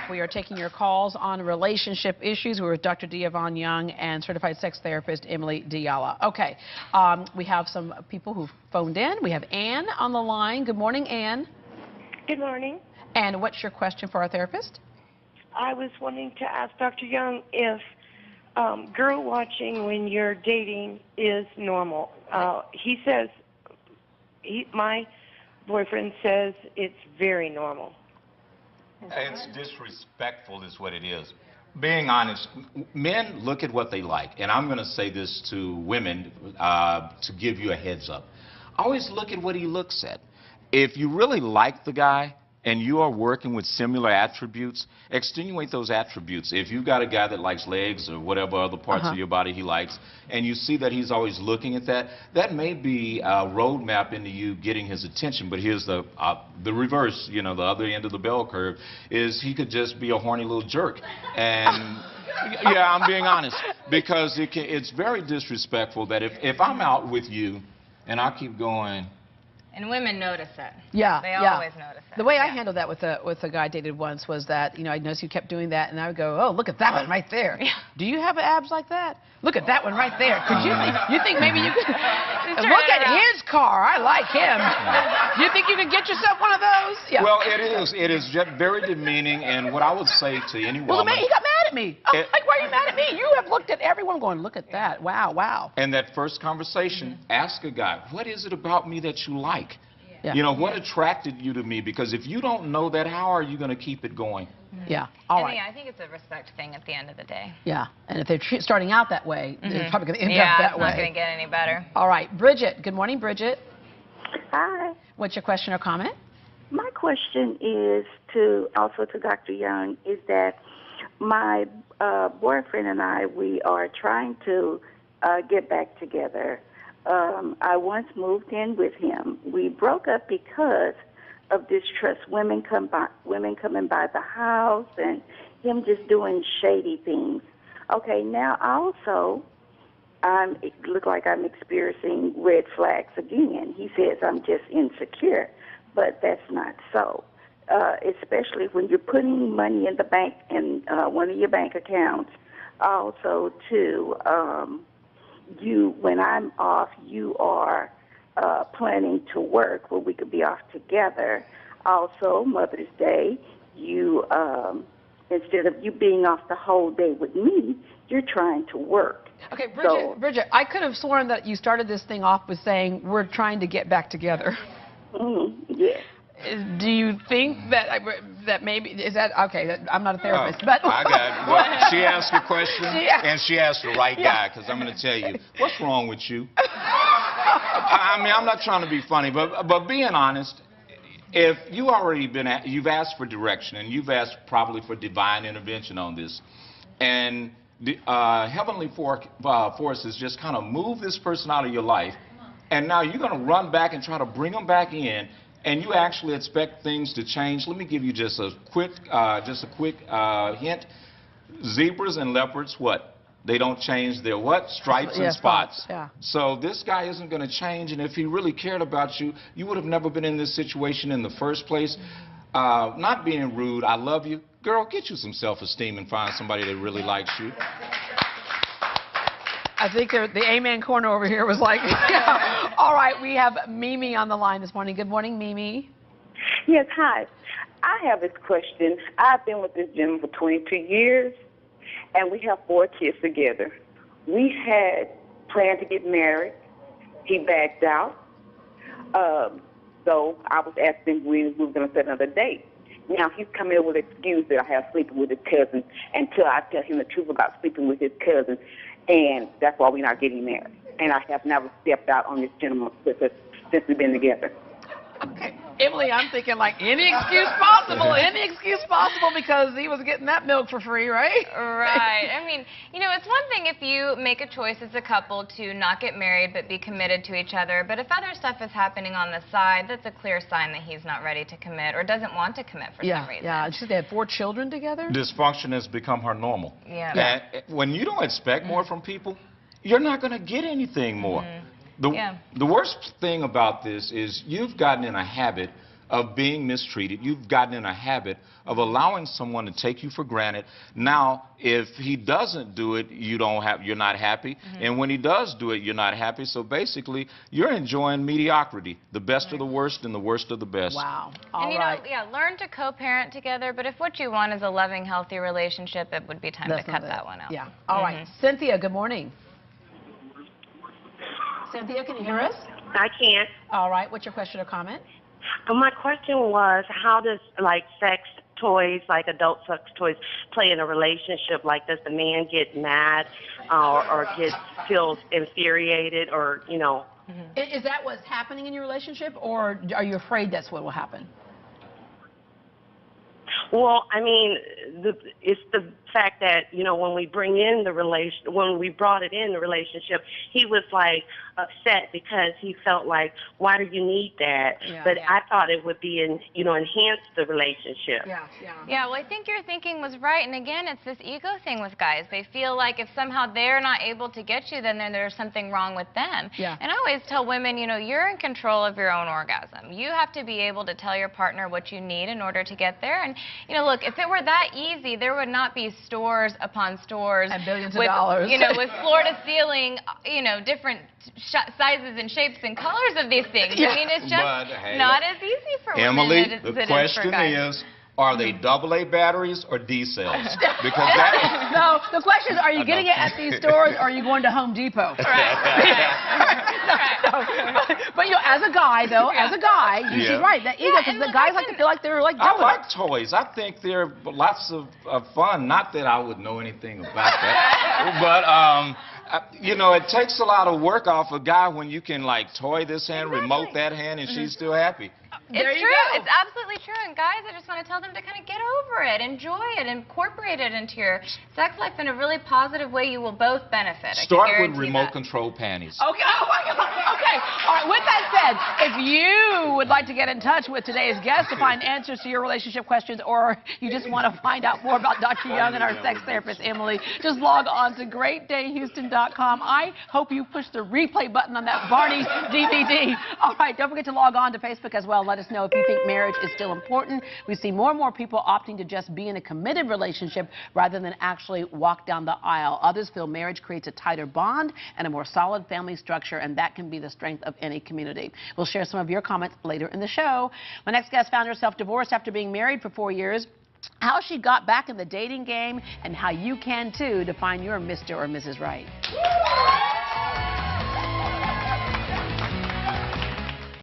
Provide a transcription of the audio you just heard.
back. We are taking your calls on relationship issues. We're with Dr. D'Yvonne Young and certified sex therapist Emily Diala. Okay, we have some people who phoned in. We have Ann on the line. Good morning, Ann. Good morning. And what's your question for our therapist? I was wanting to ask Dr. Young if girl watching when you're dating is normal. He says, my boyfriend says it's very normal. It's disrespectful is what it is. Being honest, men look at what they like. And I'm going to say this to women to give you a heads up. Always look at what he looks at. If you really like the guy and you are working with similar attributes, extenuate those attributes. If you've got a guy that likes legs or whatever other parts of your body he likes, and you see that he's always looking at that, that may be a roadmap into you getting his attention. But here's the reverse, you know, the other end of the bell curve, is he could just be a horny little jerk. And yeah, I'm being honest, because it's very disrespectful that if I'm out with you and I keep going, and women notice it. Yeah, they always notice it. The way I handled that with a guy I dated once was that, you know, I noticed you kept doing that, and I would go, oh, look at that one right there. Yeah. Do you have abs like that? Look at that one right there. Could you think maybe you could look at his car? I like him. Do you think you could get yourself one of those? Yeah. Well, it is just very demeaning, and what I would say to any woman. Well, he got mad at me. Like, why are you mad at me? You have looked at everyone going, look at that. Wow, wow. And that first conversation, ask a guy, what is it about me that you like? Yeah. You know, what attracted you to me? Because if you don't know that, how are you going to keep it going? Yeah, all right. Yeah, I think it's a respect thing at the end of the day. Yeah, and if they're starting out that way, they're probably going to end up that way. Yeah, it's not going to get any better. All right, Bridget. Good morning, Bridget. Hi. What's your question or comment? My question is also to Dr. Young, is that my boyfriend and I, we are trying to get back together. I once moved in with him. We broke up because of distrust. Women coming by the house and him just doing shady things. Okay, now also it look like I'm experiencing red flags again. He says I'm just insecure, but that's not so. Especially when you're putting money in the bank in one of your bank accounts. Also, too, when I'm off, you are planning to work where we could be off together. Also, Mother's Day, you instead of you being off the whole day with me, you're trying to work. Okay, Bridget, I could have sworn that you started this thing off with saying we're trying to get back together. Yes. Do you think that maybe is that okay? I'm not a therapist, but I got it. Well, she asked a question, and she asked the right guy. Because I'm going to tell you, what's wrong with you? I mean, I'm not trying to be funny, but being honest, if you you've asked for direction, and you've asked probably for divine intervention on this, and the heavenly forces just kind of move this person out of your life, and now you're going to run back and try to bring them back in. And you actually expect things to change. Let me give you just a quick hint. Zebras and leopards, what? They don't change their what? Stripes and spots. Yeah. So this guy isn't going to change, and if he really cared about you, you would have never been in this situation in the first place. Not being rude, I love you. Girl, get you some self-esteem and find somebody that really likes you. I think the amen corner over here was like, yeah. All right, we have Mimi on the line this morning. Good morning, Mimi. Yes, hi. I have this question. I've been with this gentleman for 22 years, and we have 4 kids together. We had planned to get married. He backed out. So I was asking when we were going to set another date. Now he's coming up with an excuse that I have sleeping with his cousin until I tell him the truth about sleeping with his cousin. And that's why we're not getting married. And I have never stepped out on this gentleman with us since we've been together. Okay. Emily, I'm thinking like any excuse possible because he was getting that milk for free, right? Right. I mean, you know, it's one thing if you make a choice as a couple to not get married but be committed to each other, but if other stuff is happening on the side, that's a clear sign that he's not ready to commit or doesn't want to commit for some reason. Yeah, they had 4 children together? Dysfunction has become her normal. Yeah. And when you don't expect more from people, you're not going to get anything more. The worst thing about this is you've gotten in a habit of being mistreated. You've gotten in a habit of allowing someone to take you for granted. Now, if he doesn't do it, you're not happy. And when he does do it, you're not happy. So basically, you're enjoying mediocrity, the best of the worst and the worst of the best. Wow. All And right. know, learn to co-parent together, but if what you want is a loving, healthy relationship, it would be time That's to cut not that it. one out. Yeah. All right. Cynthia, good morning. Cynthia, can you hear us? I can't. All right. What's your question or comment? My question was, how does like sex toys, like adult sex toys, play in a relationship? Like, does the man get mad or feels infuriated, or you know? Is that what's happening in your relationship, or are you afraid that's what will happen? Well, I mean, it's the fact that, you know, when we brought it in the relationship, he was like upset because he felt like, why do you need that? Yeah. But I thought it would be, enhance the relationship. Yeah, well, I think your thinking was right. And again, it's this ego thing with guys. They feel like if somehow they're not able to get you, then there's something wrong with them. Yeah. And I always tell women, you're in control of your own orgasm. You have to be able to tell your partner what you need in order to get there. And, look, if it were that easy, there would not be stores upon stores. And billions of dollars. With floor to ceiling, different sizes and shapes and colors of these things. Yeah. I mean, it's just Hey, not as easy for Emily, women the as it question is for guys. is, are they AA batteries or D cells? Because that No, the question is, are you getting it at these stores, or are you going to Home Depot? But as a guy, though, she's right. That ego, because the guys like to feel like they're like I doing like toys. I think they're lots of fun. Not that I would know anything about that, but it takes a lot of work off a guy when you can like toy this hand, remote that hand, and she's still happy. It's true. It's absolutely true. And guys, I just want to tell them to kind of get over it, enjoy it, incorporate it into your sex life in a really positive way. You will both benefit. Start with remote control panties. Okay. Oh my God. Okay. All right. With that said, if you would like to get in touch with today's guest to find answers to your relationship questions, or you just want to find out more about Dr. Young and our sex therapist Emily, just log on to GreatDayHouston.com. I hope you push the replay button on that Barney DVD. All right. Don't forget to log on to Facebook as well. Let us know if you think marriage is still important. We see more and more people opting to just be in a committed relationship rather than actually walk down the aisle. Others feel marriage creates a tighter bond and a more solid family structure, and that can be the strength of any community. We'll share some of your comments later in the show. My next guest found herself divorced after being married for 4 years. How she got back in the dating game, and how you can too to find your Mr. or Mrs. Right.